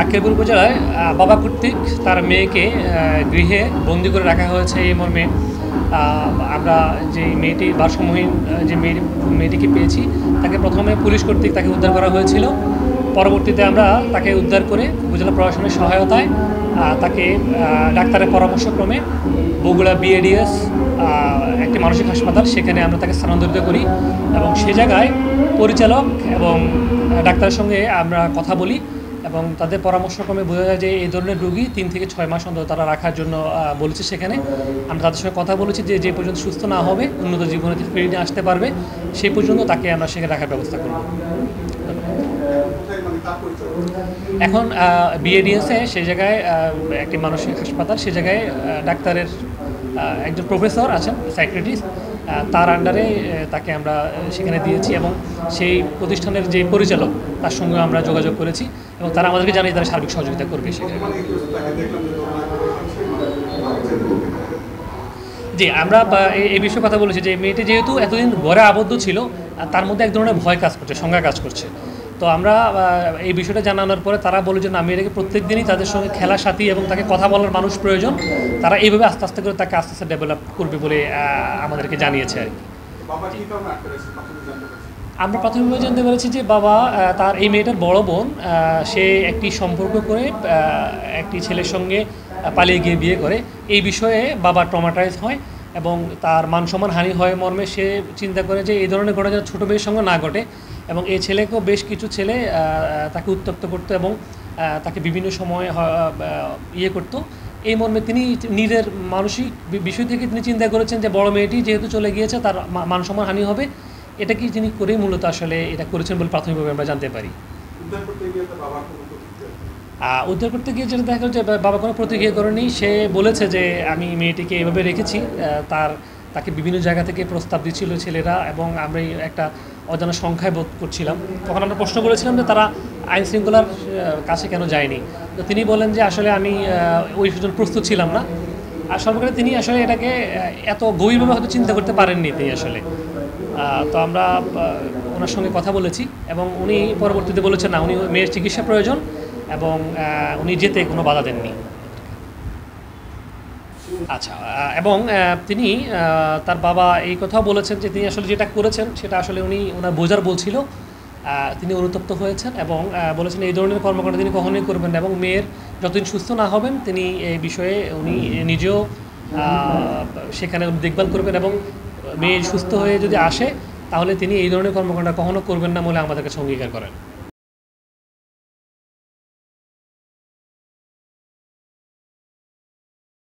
আক্কেলপুর উপজেলায় বাবা কর্তৃক তার মেয়েকে গৃহে বন্দি করে রাখা হয়েছে। এই মর্মে আমরা যে মেয়েটি ভারসাম্যহীন যে মেয়েটিকে পেয়েছি, তাকে প্রথমে পুলিশ কর্তৃক তাকে উদ্ধার করা হয়েছিল। পরবর্তীতে আমরা তাকে উদ্ধার করে উপজেলা প্রশাসনের সহায়তায় তাকে ডাক্তারের পরামর্শক্রমে বগুড়া বিএডিএস একটি মানসিক হাসপাতাল, সেখানে আমরা তাকে স্থানান্তরিত করি এবং সে জায়গায় পরিচালক এবং ডাক্তারের সঙ্গে আমরা কথা বলি এবং তাদের পরামর্শক্রমে বোঝা যায় যে এই ধরনের রোগী 3 থেকে 6 মাস অন্তত তারা রাখার জন্য বলেছে। সেখানে আমরা তাদের সঙ্গে কথা বলেছি যে পর্যন্ত সুস্থ না হবে, উন্নত জীবনে ফিরে নিয়ে আসতে পারবে, সেই পর্যন্ত তাকে আমরা সেখানে রাখার ব্যবস্থা করব। এখন বিএডিএসে সেই জায়গায় একটি মানসিক হাসপাতাল, সেই জায়গায় ডাক্তারের একজন প্রফেসর আছেন, সাইকিয়াট্রিস্ট, তার আন্ডারে তাকে আমরা সেখানে দিয়েছি এবং সেই প্রতিষ্ঠানের যে পরিচালক তার সঙ্গে আমরা যোগাযোগ করেছি এবং তারা আমাদেরকে জানিয়ে তারা সার্বিক সহযোগিতা করবে সেখানে। জি, আমরা এই বিষয়ে কথা বলেছি যে মেয়েটি যেহেতু এতদিন ঘরে আবদ্ধ ছিল, তার মধ্যে এক ধরনের ভয় কাজ করছে, সংজ্ঞা কাজ করছে। তো আমরা এই বিষয়টা জানানোর পরে তারা বলে যে না, মেয়েটাকে প্রত্যেক দিনই তাদের সঙ্গে খেলার সাথী এবং তাকে কথা বলার মানুষ প্রয়োজন, তারা এইভাবে আস্তে আস্তে করে তাকে আস্তে আস্তে ডেভেলপ করবে বলে আমাদেরকে জানিয়েছে আর কি। আমরা প্রাথমিকভাবে জানতে পেরেছি যে বাবা তার এই মেয়েটার বড় বোন, সে একটি সম্পর্ক করে একটি ছেলের সঙ্গে পালিয়ে গিয়ে বিয়ে করে। এই বিষয়ে বাবা ট্রমাটাইজ হয় এবং তার মান সম্মান হানি হয় মর্মে সে চিন্তা করে যে এই ধরনের ঘটনা যেন ছোটো মেয়ের সঙ্গে না ঘটে এবং এই ছেলেকেও বেশ কিছু ছেলে তাকে উত্ত্যক্ত করতো এবং তাকে বিভিন্ন সময় করতো। এই মর্মে তিনি নিজের মানসিক বিষয় থেকে তিনি চিন্তা করেছেন যে বড় মেয়েটি যেহেতু চলে গিয়েছে, তার মান সম্মান হানি হবে, এটা কি তিনি করেই মূলত আসলে এটা করেছেন বলে প্রাথমিকভাবে আমরা জানতে পারি। উদ্ধার করতে গিয়ে যেটা দেখা গেল যে বাবা কোনো প্রতিক্রিয়া করেনি। সে বলেছে যে আমি মেয়েটিকে এভাবে রেখেছি, তাকে বিভিন্ন জায়গা থেকে প্রস্তাব দিচ্ছিল ছেলেরা এবং আমরা একটা অজানা সংখ্যায় বোধ করছিলাম। তখন আমরা প্রশ্ন করেছিলাম যে তারা আইন শৃঙ্খলার কাছে কেন যায়নি। তো তিনি বলেন যে আসলে আমি ওই জন্য প্রস্তুত ছিলাম না। আর সর্বকালে তিনি আসলে এটাকে এত গভীরভাবে হয়তো চিন্তা করতে পারেননি তিনি আসলে। তো আমরা ওনার সঙ্গে কথা বলেছি এবং উনি পরবর্তীতে বলেছেন না, উনি মেয়ের চিকিৎসা প্রয়োজন এবং উনি যেতে কোনো বাধা দেননি। আচ্ছা, এবং তিনি তার বাবা এই কথাও বলেছেন যে তিনি আসলে যেটা করেছেন সেটা আসলে উনি ওনার বোঝার বলছিল, তিনি অনুতপ্ত হয়েছেন এবং বলেছেন এই ধরনের কর্মকাণ্ড তিনি কখনোই করবেন না এবং মেয়ের যতদিন সুস্থ না হবেন তিনি এই বিষয়ে উনি নিজেও সেখানে দেখভাল করবেন এবং মেয়ে সুস্থ হয়ে যদি আসে তাহলে তিনি এই ধরনের কর্মকাণ্ড কখনো করবেন না বলে আমাদের কাছে অঙ্গীকার করেন।